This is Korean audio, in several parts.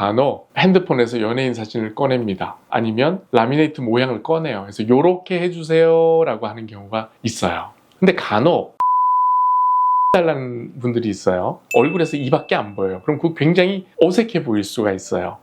간혹 핸드폰에서 연예인 사진을 꺼냅니다. 아니면 라미네이트 모양을 꺼내요. 그래서 요렇게 해주세요 라고 하는 경우가 있어요. 근데 간혹 달라는 분들이 있어요. 얼굴에서 이밖에 안 보여요. 그럼 그거 굉장히 어색해 보일 수가 있어요.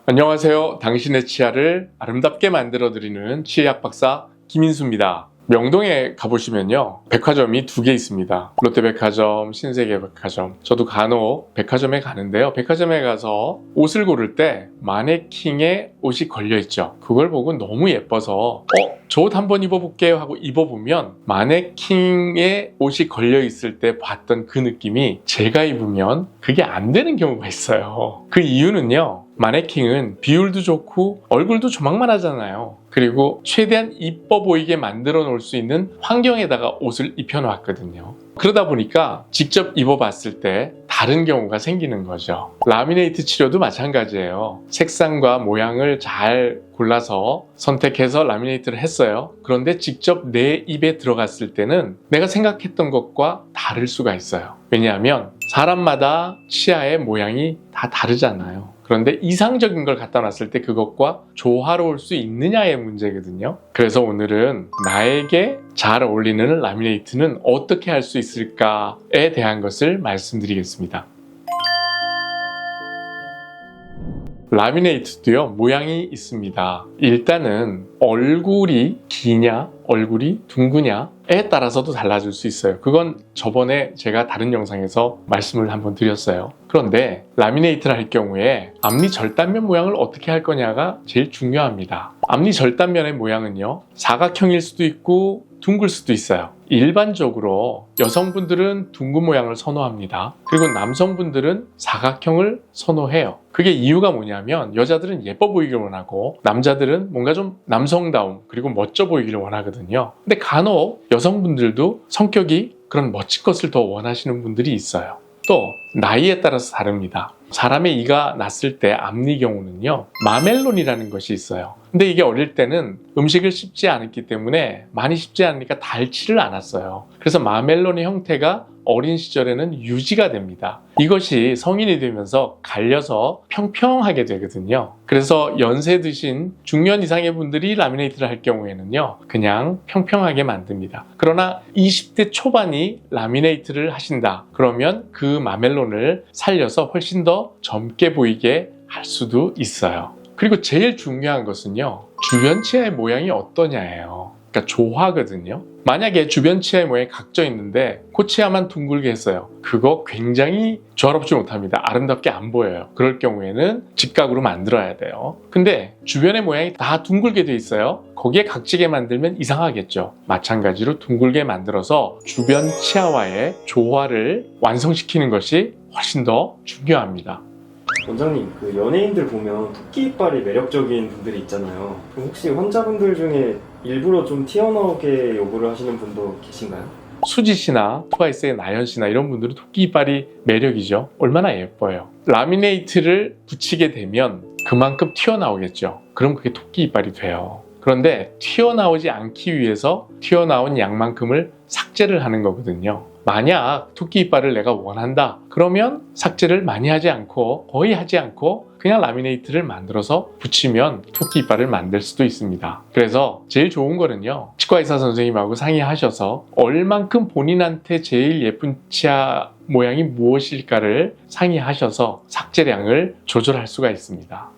안녕하세요. 당신의 치아를 아름답게 만들어드리는 치의학 박사 김인수입니다. 명동에 가보시면요, 백화점이 2개 있습니다. 롯데백화점, 신세계백화점. 저도 간혹 백화점에 가는데요, 백화점에 가서 옷을 고를 때 마네킹에 옷이 걸려있죠. 그걸 보고 너무 예뻐서 저 옷 한번 입어볼게요 하고 입어보면 마네킹에 옷이 걸려있을 때 봤던 그 느낌이 제가 입으면 그게 안 되는 경우가 있어요. 그 이유는요, 마네킹은 비율도 좋고 얼굴도 조망만하잖아요. 그리고 최대한 이뻐 보이게 만들어 놓을 수 있는 환경에다가 옷을 입혀 놨거든요. 그러다 보니까 직접 입어봤을 때 다른 경우가 생기는 거죠. 라미네이트 치료도 마찬가지예요. 색상과 모양을 잘 골라서 선택해서 라미네이트를 했어요. 그런데 직접 내 입에 들어갔을 때는 내가 생각했던 것과 다를 수가 있어요. 왜냐하면 사람마다 치아의 모양이 다 다르잖아요. 그런데 이상적인 걸 갖다 놨을 때 그것과 조화로울 수 있느냐의 문제거든요. 그래서 오늘은 나에게 잘 어울리는 라미네이트는 어떻게 할 수 있을까에 대한 것을 말씀드리겠습니다. 라미네이트도요, 모양이 있습니다. 일단은 얼굴이 기냐, 얼굴이 둥그냐에 따라서도 달라질 수 있어요. 그건 저번에 제가 다른 영상에서 말씀을 한번 드렸어요. 그런데 라미네이트를 할 경우에 앞니 절단면 모양을 어떻게 할 거냐가 제일 중요합니다. 앞니 절단면의 모양은요, 사각형일 수도 있고 둥글 수도 있어요. 일반적으로 여성분들은 둥근 모양을 선호합니다. 그리고 남성분들은 사각형을 선호해요. 그게 이유가 뭐냐면 여자들은 예뻐 보이길 원하고 남자들은 뭔가 좀 남성다움 그리고 멋져 보이길 원하거든요. 근데 간혹 여성분들도 성격이 그런 멋진 것을 더 원하시는 분들이 있어요. 또 나이에 따라서 다릅니다. 사람의 이가 났을 때 앞니 경우는요, 마멜론이라는 것이 있어요. 근데 이게 어릴 때는 음식을 씹지 않았기 때문에 많이 씹지 않으니까 닳지를 않았어요. 그래서 마멜론의 형태가 어린 시절에는 유지가 됩니다. 이것이 성인이 되면서 갈려서 평평하게 되거든요. 그래서 연세 드신 중년 이상의 분들이 라미네이트를 할 경우에는요, 그냥 평평하게 만듭니다. 그러나 20대 초반이 라미네이트를 하신다 그러면 그 마멜론을 살려서 훨씬 더 젊게 보이게 할 수도 있어요. 그리고 제일 중요한 것은요, 주변 치아의 모양이 어떠냐예요. 그러니까 조화거든요. 만약에 주변 치아의 모양이 각져 있는데 코치아만 둥글게 했어요. 그거 굉장히 조화롭지 못합니다. 아름답게 안 보여요. 그럴 경우에는 직각으로 만들어야 돼요. 근데 주변의 모양이 다 둥글게 돼 있어요. 거기에 각지게 만들면 이상하겠죠. 마찬가지로 둥글게 만들어서 주변 치아와의 조화를 완성시키는 것이 훨씬 더 중요합니다. 원장님, 그 연예인들 보면 토끼 이빨이 매력적인 분들이 있잖아요. 그럼 혹시 환자분들 중에 일부러 좀 튀어나오게 요구를 하시는 분도 계신가요? 수지 씨나 트와이스의 나연 씨나 이런 분들은 토끼 이빨이 매력이죠. 얼마나 예뻐요. 라미네이트를 붙이게 되면 그만큼 튀어나오겠죠. 그럼 그게 토끼 이빨이 돼요. 그런데 튀어나오지 않기 위해서 튀어나온 양만큼을 삭제를 하는 거거든요. 만약 토끼 이빨을 내가 원한다 그러면 삭제를 많이 하지 않고 거의 하지 않고 그냥 라미네이트를 만들어서 붙이면 토끼 이빨을 만들 수도 있습니다. 그래서 제일 좋은 거는요, 치과의사 선생님하고 상의하셔서 얼만큼 본인한테 제일 예쁜 치아 모양이 무엇일까를 상의하셔서 삭제량을 조절할 수가 있습니다.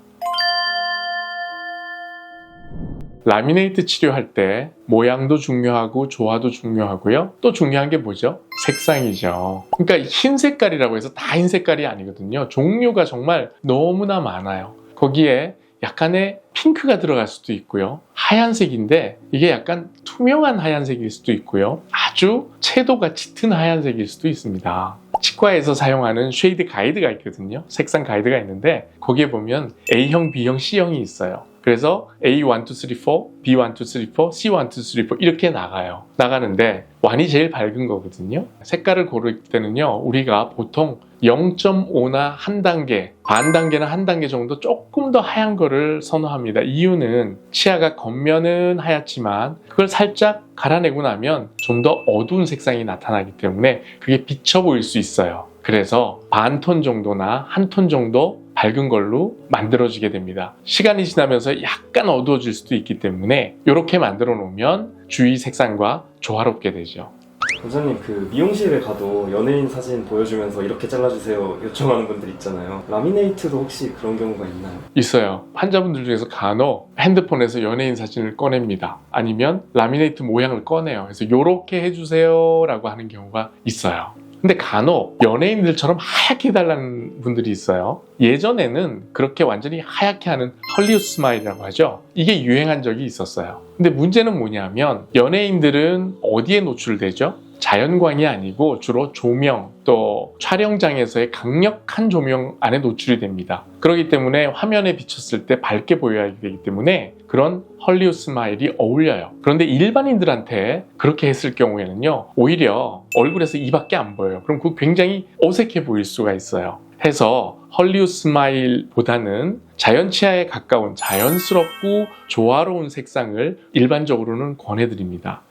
라미네이트 치료할 때 모양도 중요하고 조화도 중요하고요. 또 중요한 게 뭐죠? 색상이죠. 그러니까 흰 색깔이라고 해서 다 흰 색깔이 아니거든요. 종류가 정말 너무나 많아요. 거기에 약간의 핑크가 들어갈 수도 있고요. 하얀색인데 이게 약간 투명한 하얀색일 수도 있고요. 아주 채도가 짙은 하얀색일 수도 있습니다. 치과에서 사용하는 쉐이드 가이드가 있거든요. 색상 가이드가 있는데 거기에 보면 A형, B형, C형이 있어요. 그래서 A1, 2, 3, 4, B1, 2, 3, 4, C1, 2, 3, 4 이렇게 나가는데 완이 제일 밝은 거거든요. 색깔을 고를 때는요, 우리가 보통 0.5나 한 단계, 반 단계나 한 단계 정도 조금 더 하얀 거를 선호합니다. 이유는 치아가 겉면은 하얗지만 그걸 살짝 갈아내고 나면 좀 더 어두운 색상이 나타나기 때문에 그게 비쳐 보일 수 있어요. 그래서 반톤 정도나 한 톤 정도 밝은 걸로 만들어지게 됩니다. 시간이 지나면서 약간 어두워질 수도 있기 때문에 이렇게 만들어 놓으면 주위 색상과 조화롭게 되죠. 원장님, 그 미용실에 가도 연예인 사진 보여주면서 이렇게 잘라주세요 요청하는 분들 있잖아요. 라미네이트도 혹시 그런 경우가 있나요? 있어요. 환자분들 중에서 간혹 핸드폰에서 연예인 사진을 꺼냅니다. 아니면 라미네이트 모양을 꺼내요. 그래서 이렇게 해주세요 라고 하는 경우가 있어요. 근데 간혹 연예인들처럼 하얗게 해달라는 분들이 있어요. 예전에는 그렇게 완전히 하얗게 하는 헐리우드 스마일이라고 하죠. 이게 유행한 적이 있었어요. 근데 문제는 뭐냐면 연예인들은 어디에 노출되죠? 자연광이 아니고 주로 조명, 또 촬영장에서의 강력한 조명 안에 노출이 됩니다. 그렇기 때문에 화면에 비쳤을 때 밝게 보여야 되기 때문에 그런 헐리우드 스마일이 어울려요. 그런데 일반인들한테 그렇게 했을 경우에는요, 오히려 얼굴에서 이밖에 안 보여요. 그럼 그거 굉장히 어색해 보일 수가 있어요. 해서 헐리우드 스마일보다는 자연 치아에 가까운 자연스럽고 조화로운 색상을 일반적으로는 권해드립니다.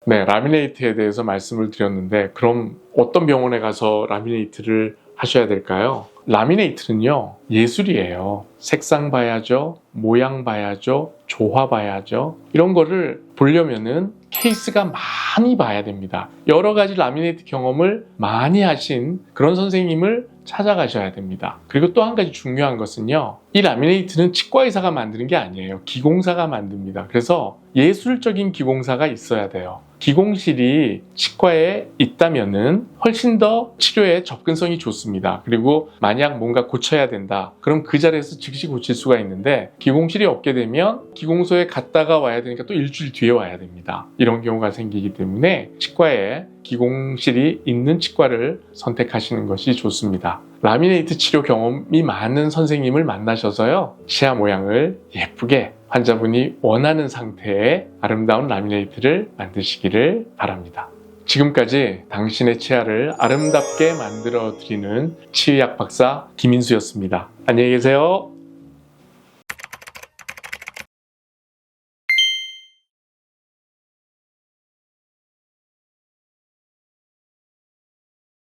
네, 라미네이트에 대해서 말씀을 드렸는데 그럼 어떤 병원에 가서 라미네이트를 하셔야 될까요? 라미네이트는요, 예술이에요. 색상 봐야죠, 모양 봐야죠, 조화 봐야죠. 이런 거를 보려면은 케이스가 많이 봐야 됩니다. 여러 가지 라미네이트 경험을 많이 하신 그런 선생님을 찾아가셔야 됩니다. 그리고 또 한 가지 중요한 것은요, 이 라미네이트는 치과의사가 만드는 게 아니에요. 기공사가 만듭니다. 그래서 예술적인 기공사가 있어야 돼요. 기공실이 치과에 있다면은 훨씬 더 치료에 접근성이 좋습니다. 그리고 만약 뭔가 고쳐야 된다, 그럼 그 자리에서 즉시 고칠 수가 있는데 기공실이 없게 되면 기공소에 갔다가 와야 되니까 또 일주일 뒤에 와야 됩니다. 이런 경우가 생기기 때문에 치과에 기공실이 있는 치과를 선택하시는 것이 좋습니다. 라미네이트 치료 경험이 많은 선생님을 만나셔서요, 치아 모양을 예쁘게 환자분이 원하는 상태의 아름다운 라미네이트를 만드시기를 바랍니다. 지금까지 당신의 치아를 아름답게 만들어 드리는 치의학 박사 김인수였습니다. 안녕히 계세요.